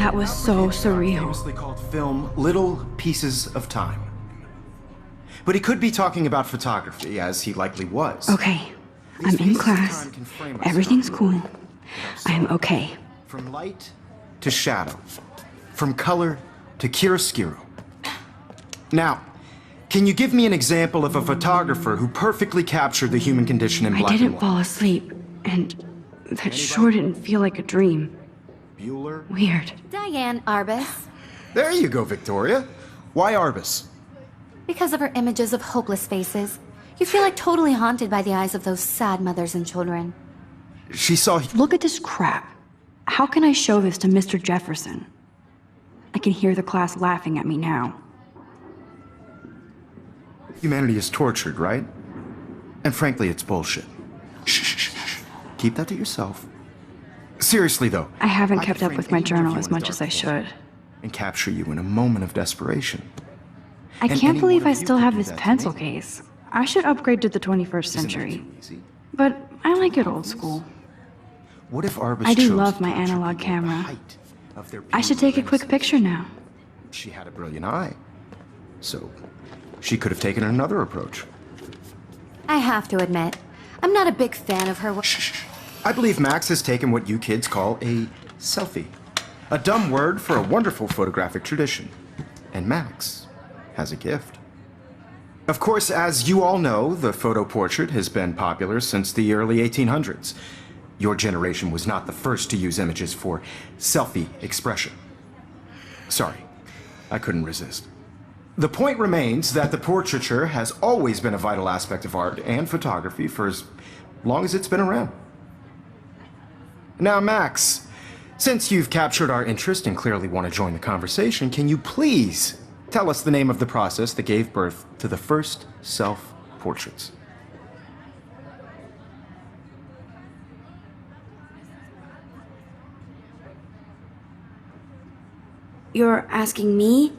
That was so surreal. Famously called film Little Pieces of Time. But he could be talking about photography, as he likely was. Okay, I'm in class. Everything's cool. I'm okay. From light to shadow. From color to chiaroscuro. Now, can you give me an example of a photographer who perfectly captured the human condition in black and white? I didn't fall asleep, and that sure didn't feel like a dream. Bueller? Weird. Diane Arbus. There you go, Victoria. Why Arbus? Because of her images of hopeless faces. You feel like totally haunted by the eyes of those sad mothers and children. She saw... Look at this crap. How can I show this to Mr. Jefferson? I can hear the class laughing at me now. Humanity is tortured, right? And frankly, it's bullshit. Shh, shh, shh, shh. Keep that to yourself. Seriously, though. I haven't kept up with my journal as much as I should. And capture you in a moment of desperation. I can't believe I still have this pencil case. I should upgrade to the 21st century. But I like it old school. What if Arbus I do chose love to my capture analog people at the camera. height of their I should take a quick picture now. She had a brilliant eye. So, she could have taken another approach. I have to admit, I'm not a big fan of her work. Shh, shh, shh. I believe Max has taken what you kids call a selfie. A dumb word for a wonderful photographic tradition. And Max has a gift. Of course, as you all know, the photo portrait has been popular since the early 1800s. Your generation was not the first to use images for selfie expression. Sorry, I couldn't resist. The point remains that the portraiture has always been a vital aspect of art and photography for as long as it's been around. Now, Max, since you've captured our interest and clearly want to join the conversation, can you please tell us the name of the process that gave birth to the first self-portraits? You're asking me?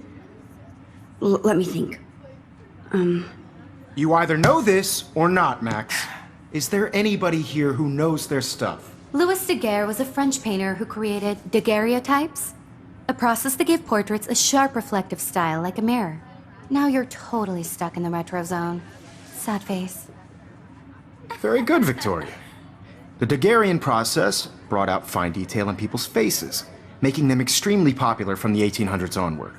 Let me think. You either know this or not, Max. Is there anybody here who knows their stuff? Louis Daguerre was a French painter who created daguerreotypes, a process that gave portraits a sharp reflective style like a mirror. Now you're totally stuck in the retro zone. Sad face. Very good, Victoria. The Daguerrean process brought out fine detail in people's faces, making them extremely popular from the 1800s onward.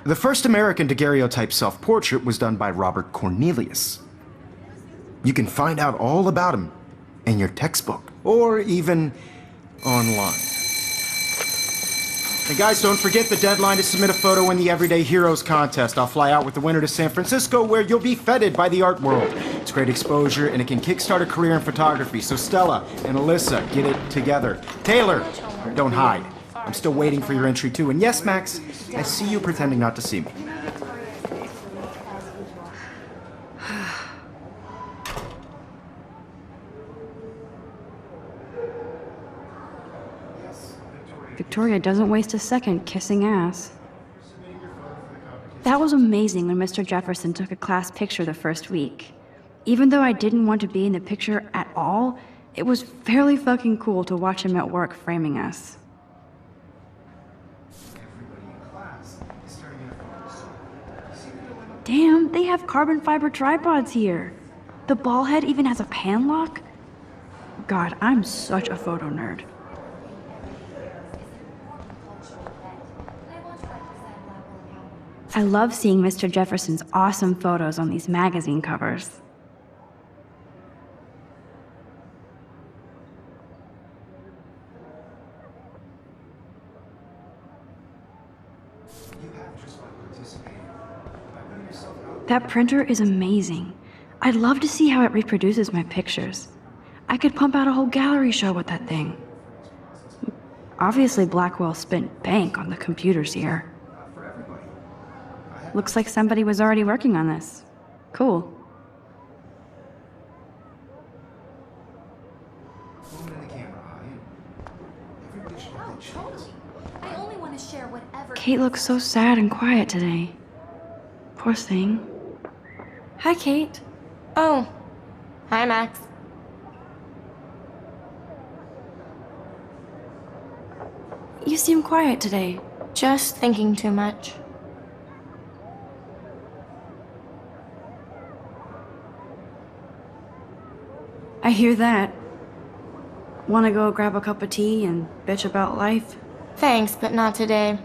The first American daguerreotype self-portrait was done by Robert Cornelius. You can find out all about him in your textbook, or even online. And guys, don't forget the deadline to submit a photo in the Everyday Heroes contest. I'll fly out with the winner to San Francisco, where you'll be feted by the art world. It's great exposure, and it can kickstart a career in photography. So Stella and Alyssa, get it together. Taylor, don't hide. I'm still waiting for your entry too. And yes, Max, I see you pretending not to see me. Victoria doesn't waste a second kissing ass. That was amazing when Mr. Jefferson took a class picture the first week. Even though I didn't want to be in the picture at all, it was fairly fucking cool to watch him at work framing us. Damn, they have carbon fiber tripods here. The ball head even has a pan lock? God, I'm such a photo nerd. I love seeing Mr. Jefferson's awesome photos on these magazine covers. That printer is amazing. I'd love to see how it reproduces my pictures. I could pump out a whole gallery show with that thing. Obviously, Blackwell spent bank on the computers here. Looks like somebody was already working on this. Cool. Kate looks so sad and quiet today. Poor thing. Hi, Kate. Oh. Hi, Max. You seem quiet today. Just thinking too much. I hear that. Wanna go grab a cup of tea and bitch about life? Thanks, but not today.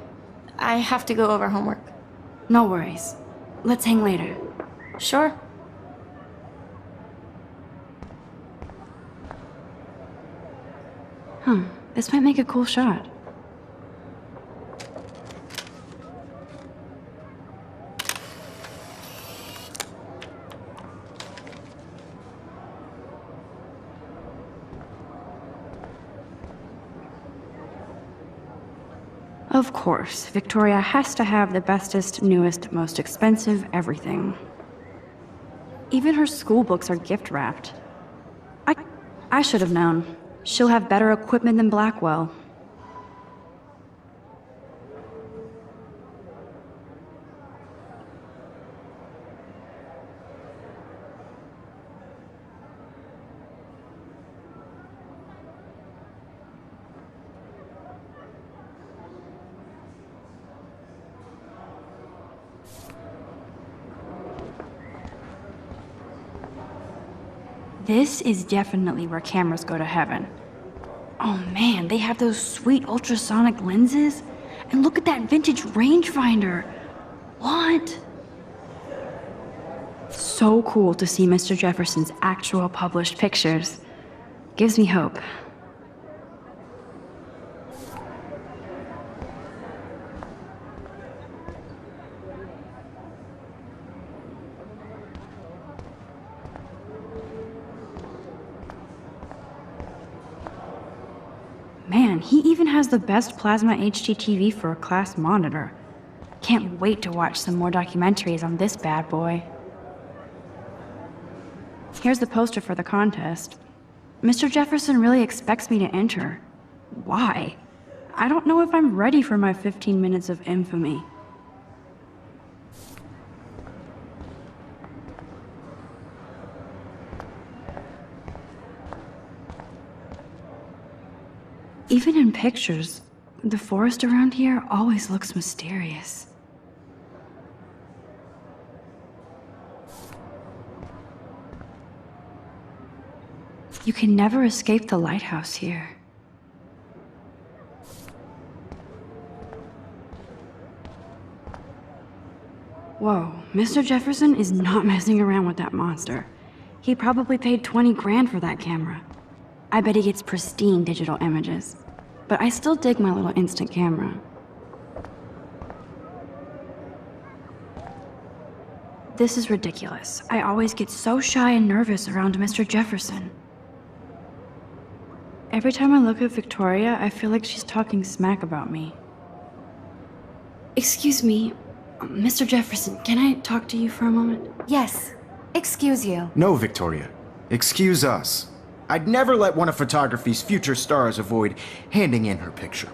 I have to go over homework. No worries. Let's hang later. Sure. This might make a cool shot. Of course, Victoria has to have the bestest, newest, most expensive everything. Even her school books are gift wrapped. I should have known. She'll have better equipment than Blackwell. This is definitely where cameras go to heaven. Oh man, they have those sweet ultrasonic lenses. And look at that vintage rangefinder. What? So cool to see Mr. Jefferson's actual published pictures. Gives me hope. Man, he even has the best plasma HDTV for a class monitor. Can't wait to watch some more documentaries on this bad boy. Here's the poster for the contest. Mr. Jefferson really expects me to enter. Why? I don't know if I'm ready for my 15 minutes of infamy. Even in pictures, the forest around here always looks mysterious. You can never escape the lighthouse here. Whoa, Mr. Jefferson is not messing around with that monster. He probably paid 20 grand for that camera. I bet he gets pristine digital images. But I still dig my little instant camera. This is ridiculous. I always get so shy and nervous around Mr. Jefferson. Every time I look at Victoria, I feel like she's talking smack about me. Excuse me, Mr. Jefferson, can I talk to you for a moment? Yes. Excuse you. No, Victoria. Excuse us. I'd never let one of photography's future stars avoid handing in her picture.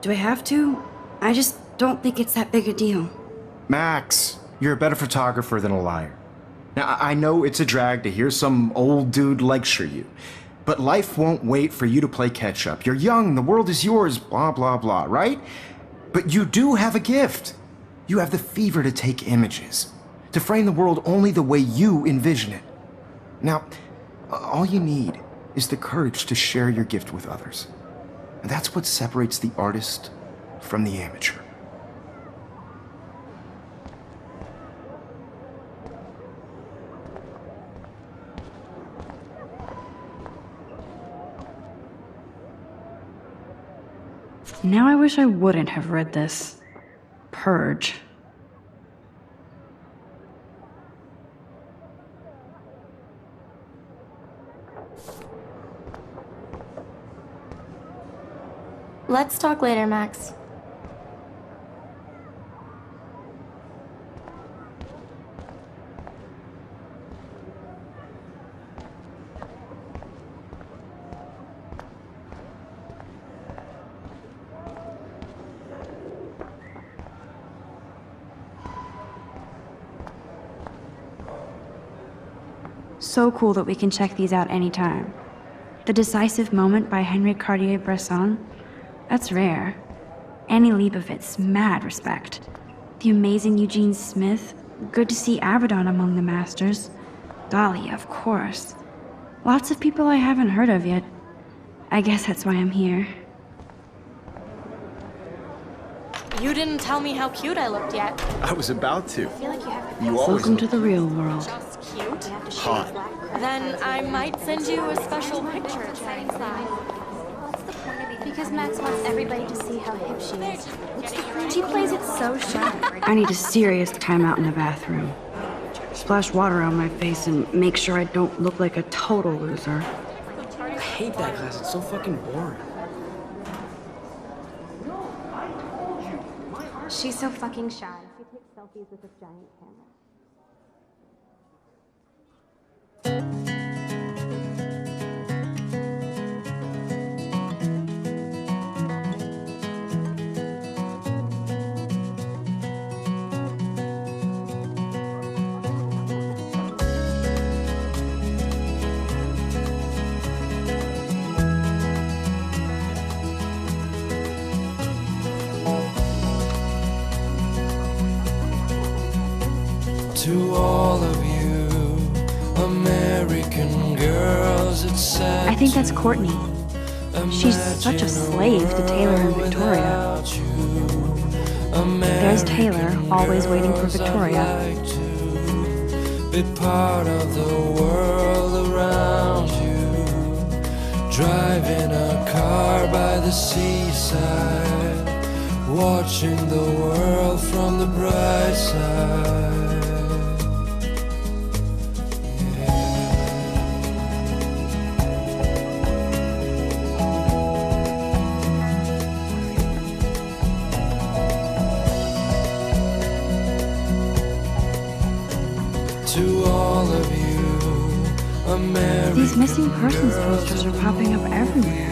Do I have to? I just don't think it's that big a deal. Max, you're a better photographer than a liar. Now, I know it's a drag to hear some old dude lecture you, but life won't wait for you to play catch-up. You're young, the world is yours, blah, blah, blah, right? But you do have a gift. You have the fever to take images, to frame the world only the way you envision it. Now, all you need is the courage to share your gift with others. And that's what separates the artist from the amateur. Now I wish I wouldn't have read this. Purge. Let's talk later, Max. So cool that we can check these out anytime. The Decisive Moment by Henry Cartier-Bresson? That's rare. Annie Leibovitz, mad respect. The amazing Eugene Smith, good to see Abaddon among the masters. Dahlia, of course. Lots of people I haven't heard of yet. I guess that's why I'm here. You didn't tell me how cute I looked yet. I was about to. I feel like you have to You always Welcome look to the real world. just cute. hot. Then I might send you a special picture. Because Max wants everybody to see how hip she is. She plays it so shy. I need a serious timeout in the bathroom. Splash water on my face and make sure I don't look like a total loser. I hate that class. It's so fucking boring. She's so fucking shy. She takes selfies with this giant camera. To all of you American girls, it's sad. I think that's Courtney. She's such a slave to Taylor and Victoria. There's Taylor, always waiting for Victoria. Be part of the world around you. Driving a car by the seaside, watching the world from the bright side. To all of you American These missing persons posters are popping up everywhere.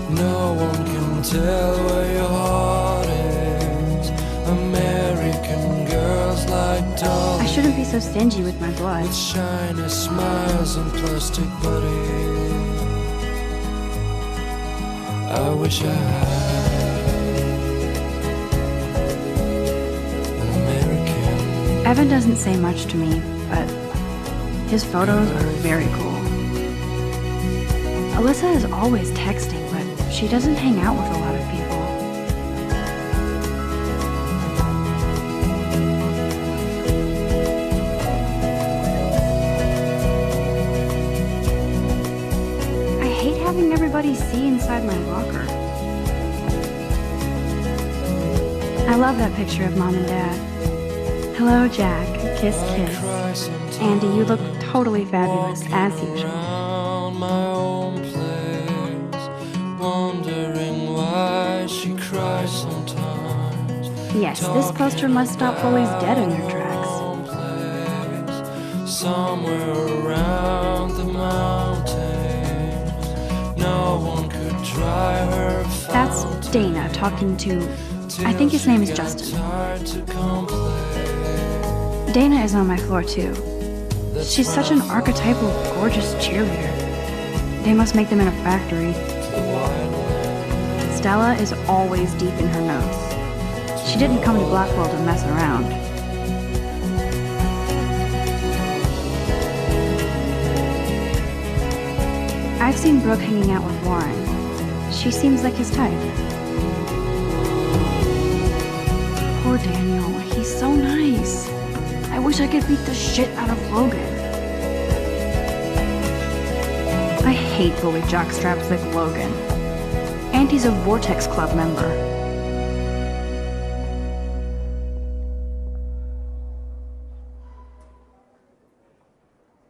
no one can tell where your heart is. American girls like dolls I shouldn't be so stingy with my blood. with shiny smiles and plastic bodies. I wish I had an American. Evan doesn't say much to me, but his photos are very cool. Alyssa is always texting, but she doesn't hang out with a lot of people. I hate having everybody see inside my locker. I love that picture of Mom and Dad. Hello, Jack. Kiss, kiss. Andy, you look totally fabulous, as usual. Around my own place, wondering why she cries sometimes. Yes, this poster must stop Foley's dead in their tracks. Own place, somewhere around the mountains, no one could dry her. That's Dana talking to, I think his name is Justin. Hard to complain. Dana is on my floor too. She's such an archetypal, gorgeous cheerleader. They must make them in a factory. Stella is always deep in her notes. She didn't come to Blackwell to mess around. I've seen Brooke hanging out with Warren. She seems like his type. Poor Daniel, he's so nice. I wish I could beat the shit out of Logan. I hate bully jockstraps like Logan. And he's a Vortex Club member.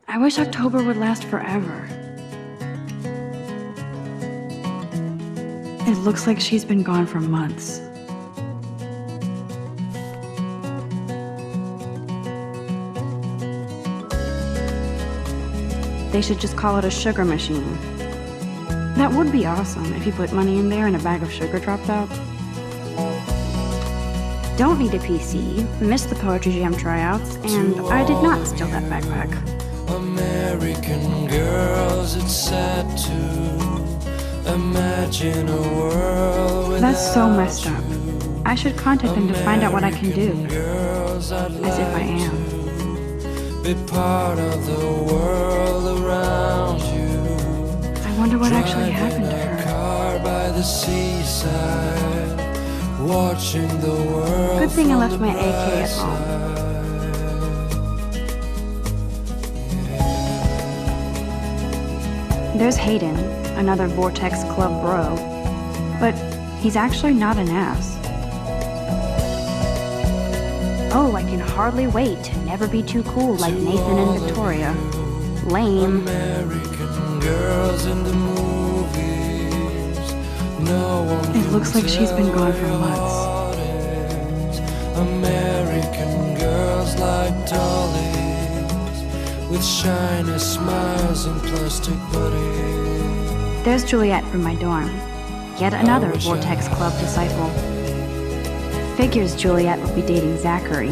I wish October would last forever. It looks like she's been gone for months. They should just call it a sugar machine. That would be awesome if you put money in there and a bag of sugar dropped out. Don't need a PC, missed the Poetry Jam tryouts, and I did not steal that backpack. American girls, it's sad to imagine a world without That's so messed up. I should contact them to find out what I can do. girls. I'd As if I like am. to be part of the world around you. I wonder what actually happened to Driving a her. car by the seaside, watching the world. Good thing I from left the my AK at bright home. side. There's Hayden, another Vortex Club bro. But he's actually not an ass. Oh, I can hardly wait to never be too cool like Nathan and Victoria. Lame. American girls in the movies. No one It looks like she's been gone for can months. tell it. American girls like dollies with shiny smiles and plastic bodies. There's Juliet from my dorm. Yet another Vortex Club disciple. Figures Juliet would be dating Zachary.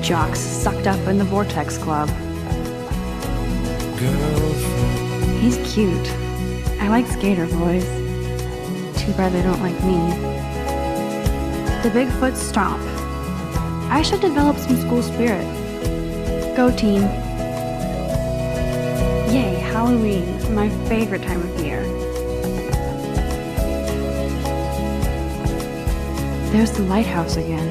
Jocks sucked up in the Vortex Club. Girlfriend, He's cute. I like skater boys. Too bad they don't like me. The Bigfoot stomp. I should develop some school spirit. Go team. Yay, Halloween, my favorite time of year. There's the lighthouse again.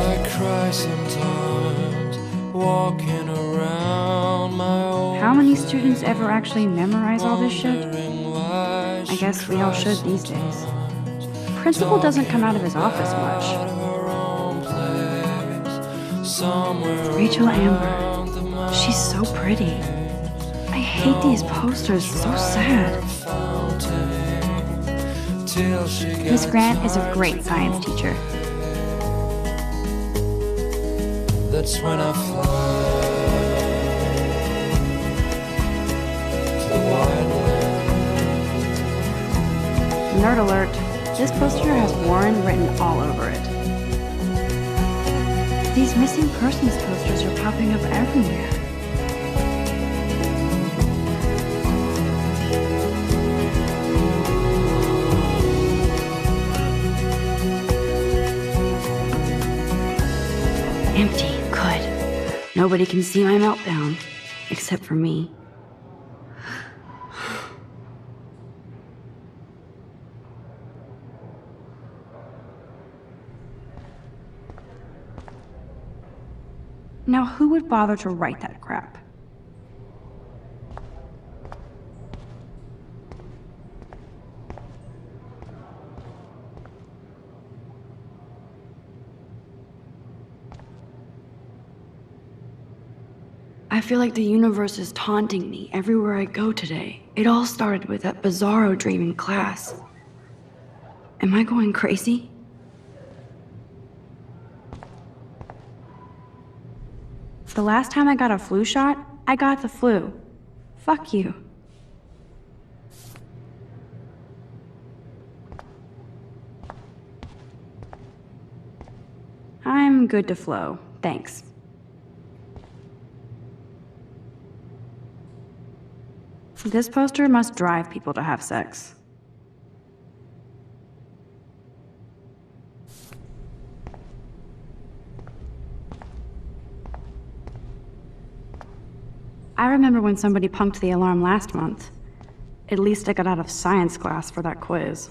I cry sometimes walking around my old How many students ever actually memorize all this shit? wondering why I guess we all should these days. Principal doesn't come out of his office much. Rachel Amber. She's so pretty. I hate these posters, so sad. Miss Grant is a great science teacher. That's when I fly to the wide Nerd alert, this poster has Warren written all over it. These missing persons posters are popping up everywhere. Empty, good. Nobody can see my meltdown, except for me. Now, who would bother to write that crap? I feel like the universe is taunting me everywhere I go today. It all started with that bizarro dream in class. Am I going crazy? The last time I got a flu shot, I got the flu. Fuck you. I'm good to flow, thanks. This poster must drive people to have sex. I remember when somebody punked the alarm last month. At least I got out of science class for that quiz.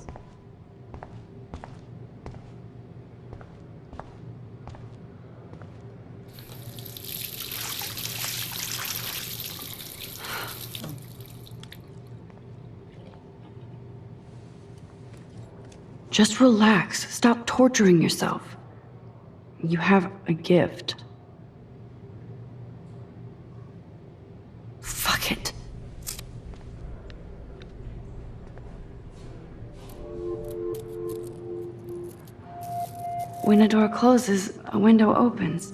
Just relax. Stop torturing yourself. You have a gift. Fuck it. When a door closes, a window opens.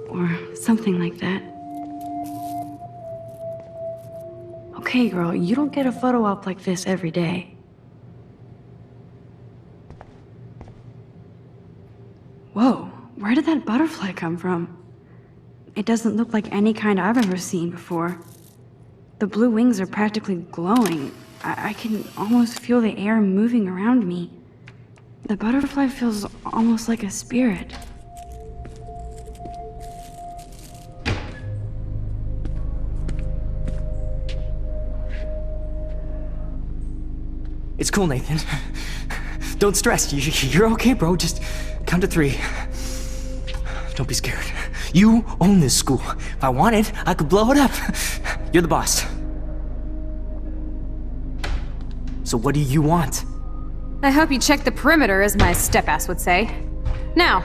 Or something like that. Okay, girl, you don't get a photo op like this every day. Whoa, where did that butterfly come from? It doesn't look like any kind I've ever seen before. The blue wings are practically glowing. I can almost feel the air moving around me. The butterfly feels almost like a spirit. It's cool, Nathan. Don't stress. You're okay, bro. Just count to 3. Don't be scared. You own this school. If I wanted, I could blow it up. You're the boss. So what do you want? I hope you check the perimeter, as my step-ass would say. Now,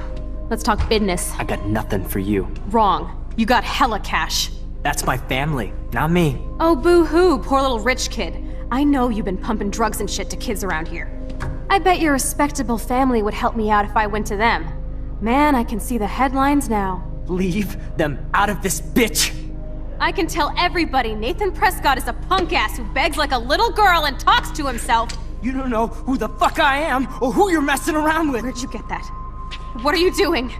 let's talk business. I got nothing for you. Wrong. You got hella cash. That's my family, not me. Oh, boo-hoo, poor little rich kid. I know you've been pumping drugs and shit to kids around here. I bet your respectable family would help me out if I went to them. Man, I can see the headlines now. Leave them out of this bitch! I can tell everybody Nathan Prescott is a punk-ass who begs like a little girl and talks to himself. You don't know who the fuck I am or who you're messing around with. Where'd you get that? What are you doing?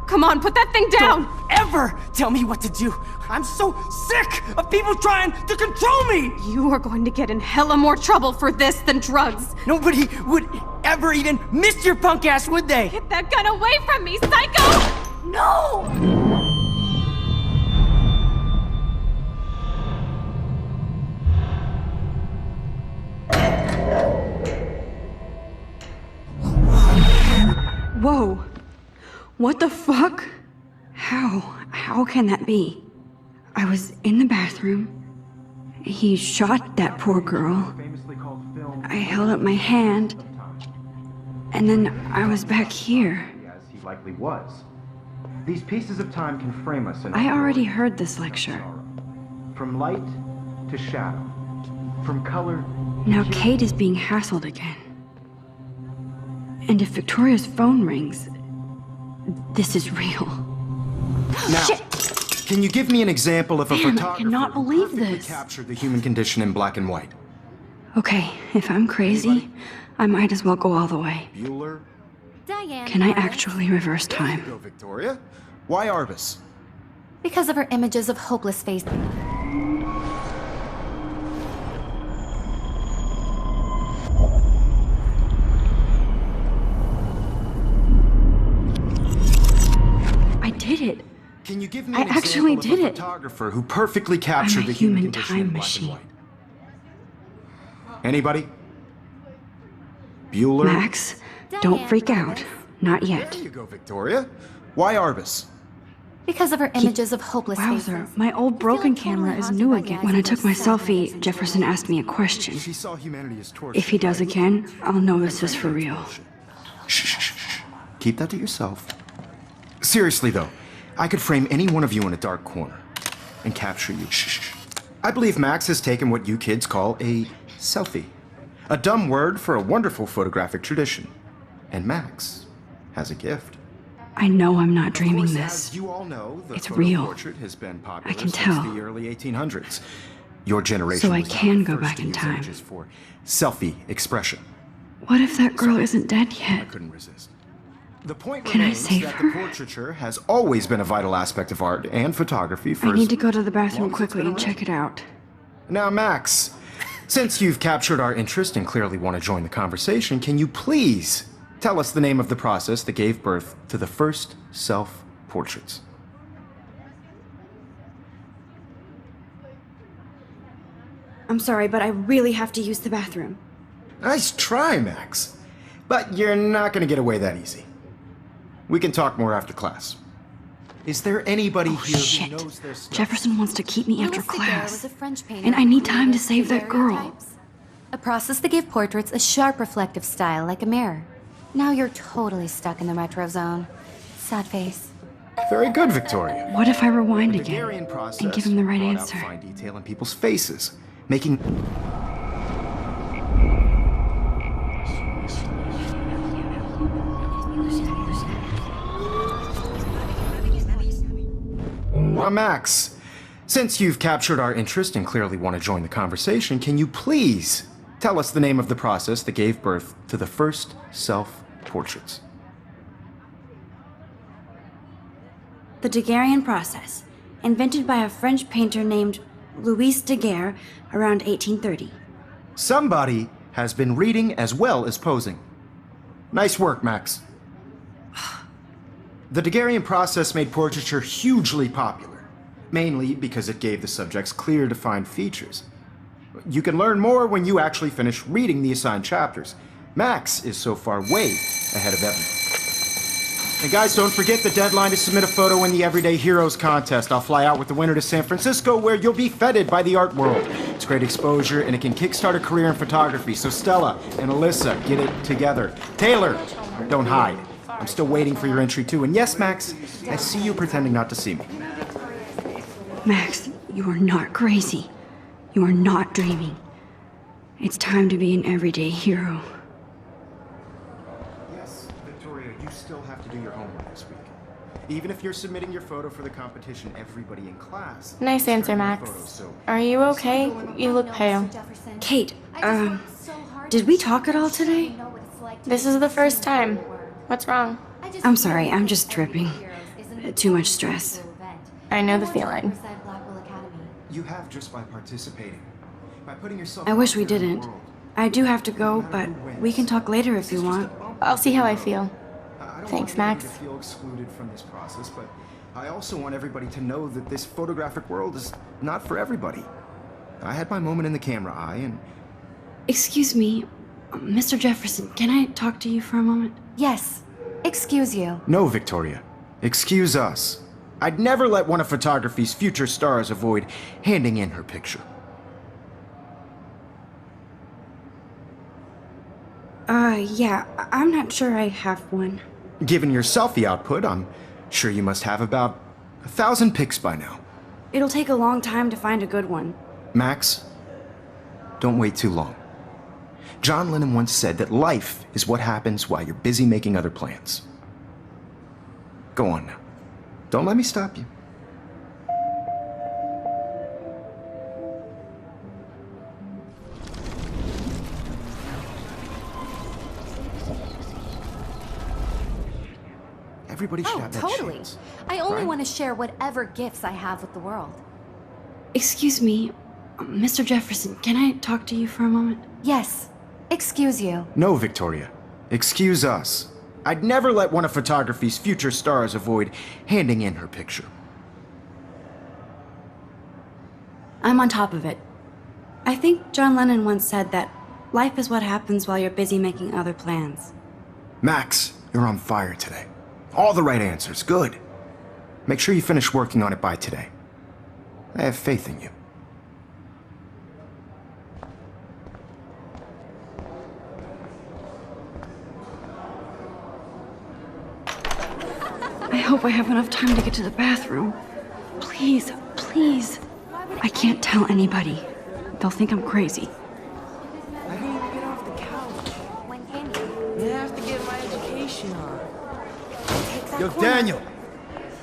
Come on, put that thing down! Don't ever tell me what to do! I'm so sick of people trying to control me! You are going to get in hella more trouble for this than drugs. Nobody would ever even miss your punk ass, would they? Get that gun away from me, psycho! No! Whoa. What the fuck? How can that be? I was in the bathroom. He shot that poor girl. I held up my hand. And then I was back here. As he likely was. These pieces of time can frame us in I already heard this lecture. From light to shadow. From color. Now Kate is being hassled again. And if Victoria's phone rings, this is real. Now, Shit! Can you give me an example of a Man, I photographer cannot who believe perfectly this. captured the human condition in black and white? Okay, if I'm crazy, I might as well go all the way. Bueller? Diane. Can I actually reverse time? Go, Victoria. Why Arbus? Because of her images of hopeless faces. I did it. Can you give me I an actually example did of a it. photographer who perfectly captured I'm a the human human condition in time black machine. and white? Anybody? Bueller? Max, don't freak out. Not yet. There you go, Victoria. Why Arbus? Because of her images of hopeless Wowzer, faces. my old broken totally camera is haunted new by the again. eyes When I of took those my sad selfie, eyes and Jefferson asked me a question. She saw humanity as tortured. If he does again, I'll know this is for real. Shh. Keep that to yourself. Seriously, though, I could frame any one of you in a dark corner and capture you. Shh. I believe Max has taken what you kids call a selfie. A dumb word for a wonderful photographic tradition. And Max has a gift. I know I'm not dreaming Of course, this. as you all know, the It's photo real. portrait has been popular I can since tell. the early 1800s. Your generation So I was not can the go first back to in use time. images for selfie expression. What if that girl isn't dead I yet? couldn't resist. The point Can I remains save that her? the portraiture has always been a vital aspect of art and photography for I need as to go to the bathroom long as it's quickly been and check it out. Now, Max, since you've captured our interest and clearly want to join the conversation, can you please tell us the name of the process that gave birth to the first self-portraits? I'm sorry, but I really have to use the bathroom. Nice try, Max. But you're not going to get away that easy. We can talk more after class. Is there anybody here Shit. who knows their stuff? Jefferson wants to keep me after Louis Daguerre was class. a French painter And I who need time to created save that girl. daguerreotypes, a process that gave portraits a sharp reflective style like a mirror. Now you're totally stuck in the retro zone. Sad face. Very good, Victoria. What if I rewind The again Daguerrean process and give him the right brought out answer? fine detail in people's faces, making Max, since you've captured our interest and clearly want to join the conversation, can you please tell us the name of the process that gave birth to the first self-portraits? The Daguerrean process. invented by a French painter named Louis Daguerre around 1830. Somebody has been reading as well as posing. Nice work, Max. The Daguerrean process made portraiture hugely popular, mainly because it gave the subjects clear, defined features. You can learn more when you actually finish reading the assigned chapters. Max is so far way ahead of everyone. And guys, don't forget the deadline to submit a photo in the Everyday Heroes contest. I'll fly out with the winner to San Francisco, where you'll be feted by the art world. It's great exposure, and it can kickstart a career in photography. So Stella and Alyssa, get it together. Taylor, don't hide. I'm still waiting for your entry too. And yes, Max, I see you pretending not to see me. Max, you are not crazy. You are not dreaming. It's time to be an everyday hero. Yes, Victoria, you still have to do your homework this week. Even if you're submitting your photo for the competition, everybody in class... Nice answer, Max. Are you okay? You look pale. Kate, did we talk at all today? This is the first time. What's wrong? I'm sorry, I'm just tripping. Too much stress. I know the feeling. You have just by participating. By putting yourself I wish we out there in the didn't. world. I do have to go, but we can talk later if you want. I'll see how I feel. I don't Thanks, want anybody Max. to feel excluded from this process, but I also want everybody to know that this photographic world is not for everybody. I had my moment in the camera eye, and Excuse me, Mr. Jefferson, can I talk to you for a moment? Yes. Excuse you. no, Victoria. Excuse us. I'd never let one of photography's future stars avoid handing in her picture. Yeah, I'm not sure I have one. Given your selfie output, I'm sure you must have about 1,000 pics by now. It'll take a long time to find a good one. Max, don't wait too long. John Lennon once said that life is what happens while you're busy making other plans. Go on now. Don't let me stop you. Everybody should have that chance. I only right? want to share whatever gifts I have with the world. Excuse me, Mr. Jefferson, can I talk to you for a moment? Yes. Excuse you. No, Victoria. Excuse us. I'd never let one of photography's future stars avoid handing in her picture. I'm on top of it. I think John Lennon once said that life is what happens while you're busy making other plans. Max, you're on fire today. All the right answers. Good. Make sure you finish working on it by today. I have faith in you. I hope I have enough time to get to the bathroom. Please, please. I can't tell anybody. They'll think I'm crazy. I didn't even get off the couch. When can you? I have to get my education on. Yo, Daniel,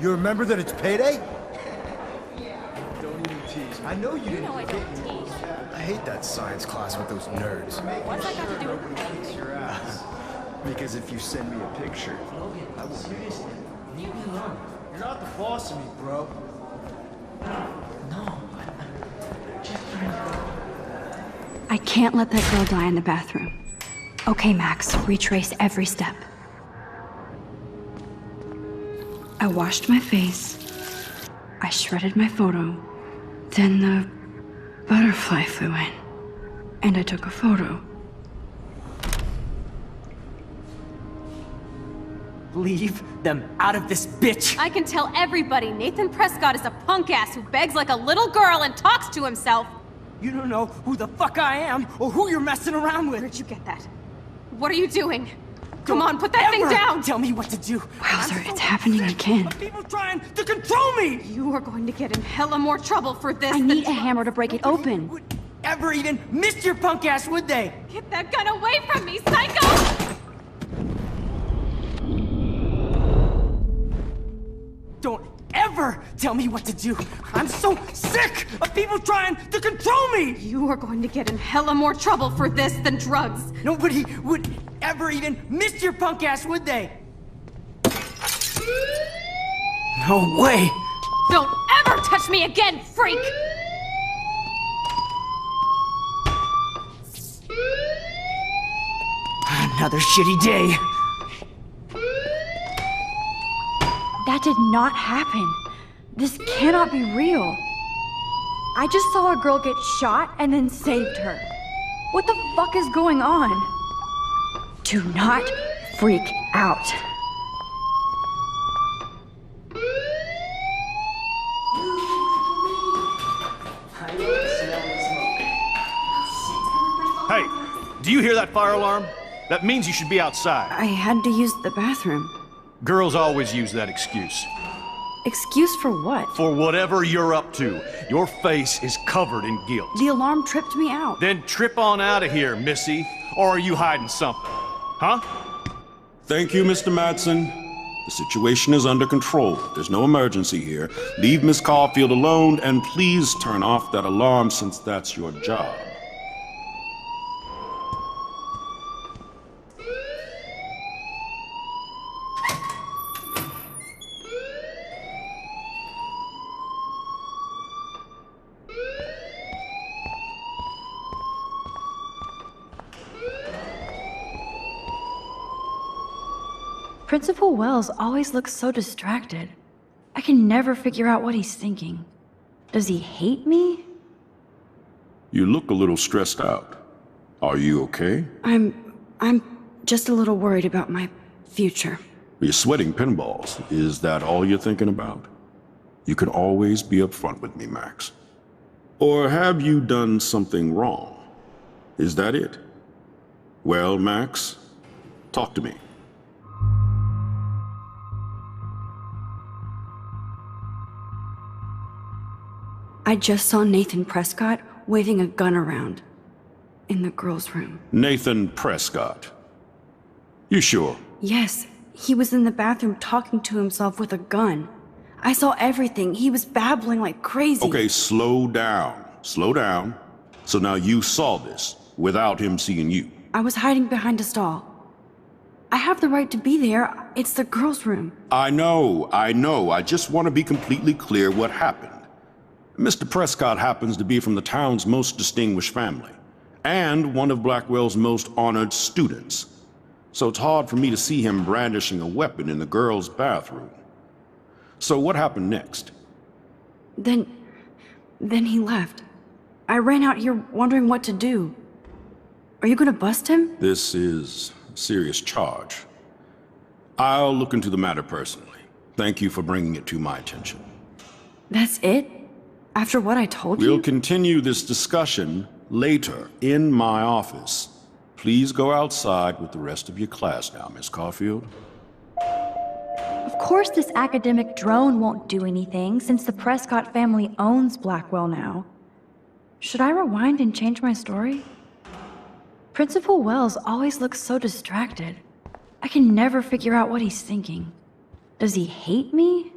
you remember that it's payday? Don't even tease. I know you didn't. I don't tease. I hate that science class with those nerds. What's that got to do with it? Kiss your ass. Because if you send me a picture, I will. Leave me alone. You're not the boss of me, bro. No, I can't let that girl die in the bathroom. Okay, Max, retrace every step. I washed my face. I shredded my photo. Then the butterfly flew in. And I took a photo. Leave them out of this bitch! I can tell everybody Nathan Prescott is a punk ass who begs like a little girl and talks to himself. You don't know who the fuck I am or who you're messing around with. Where'd you get that? What are you doing? Come on, put that Ever thing down! Tell me what to do. Wowzer, it's happening again. Of people trying to control me! You are going to get in hella more trouble for this I than need a hammer to break it open. Would ever even miss your punk ass, would they? Get that gun away from me, psycho! Don't ever tell me what to do. I'm so sick of people trying to control me! You are going to get in hella more trouble for this than drugs. Nobody would ever even miss your punk ass, would they? No way! Don't ever touch me again, freak! Another shitty day. That did not happen. This cannot be real. I just saw a girl get shot and then saved her. What the fuck is going on? Do not freak out. Hey, do you hear that fire alarm? That means you should be outside. I had to use the bathroom. Girls always use that excuse. Excuse for what? For whatever you're up to. Your face is covered in guilt. The alarm tripped me out. Then trip on out of here, Missy. Or are you hiding something? Huh? Thank you, Mr. Madsen. The situation is under control. There's no emergency here. Leave Miss Caulfield alone, and please turn off that alarm since that's your job. Principal Wells always looks so distracted. I can never figure out what he's thinking. Does he hate me? You look a little stressed out. Are you okay? I'm just a little worried about my future. You're sweating pinballs. Is that all you're thinking about? You can always be upfront with me, Max. Or have you done something wrong? Is that it? Well, Max, talk to me. I just saw Nathan Prescott waving a gun around in the girls' room. Nathan Prescott. You sure? Yes, he was in the bathroom talking to himself with a gun. I saw everything. He was babbling like crazy. Okay, slow down. Slow down. So now you saw this without him seeing you. I was hiding behind a stall. I have the right to be there. It's the girls' room. I know. I just want to be completely clear what happened. Mr. Prescott happens to be from the town's most distinguished family, and one of Blackwell's most honored students. So it's hard for me to see him brandishing a weapon in the girls' bathroom. So what happened next? Then he left. I ran out here wondering what to do. Are you gonna bust him? This is a serious charge. I'll look into the matter personally. Thank you for bringing it to my attention. That's it? After what I told you? We'll continue this discussion later in my office. Please go outside with the rest of your class now, Miss Caulfield. Of course this academic drone won't do anything since the Prescott family owns Blackwell now. Should I rewind and change my story? Principal Wells always looks so distracted. I can never figure out what he's thinking. Does he hate me?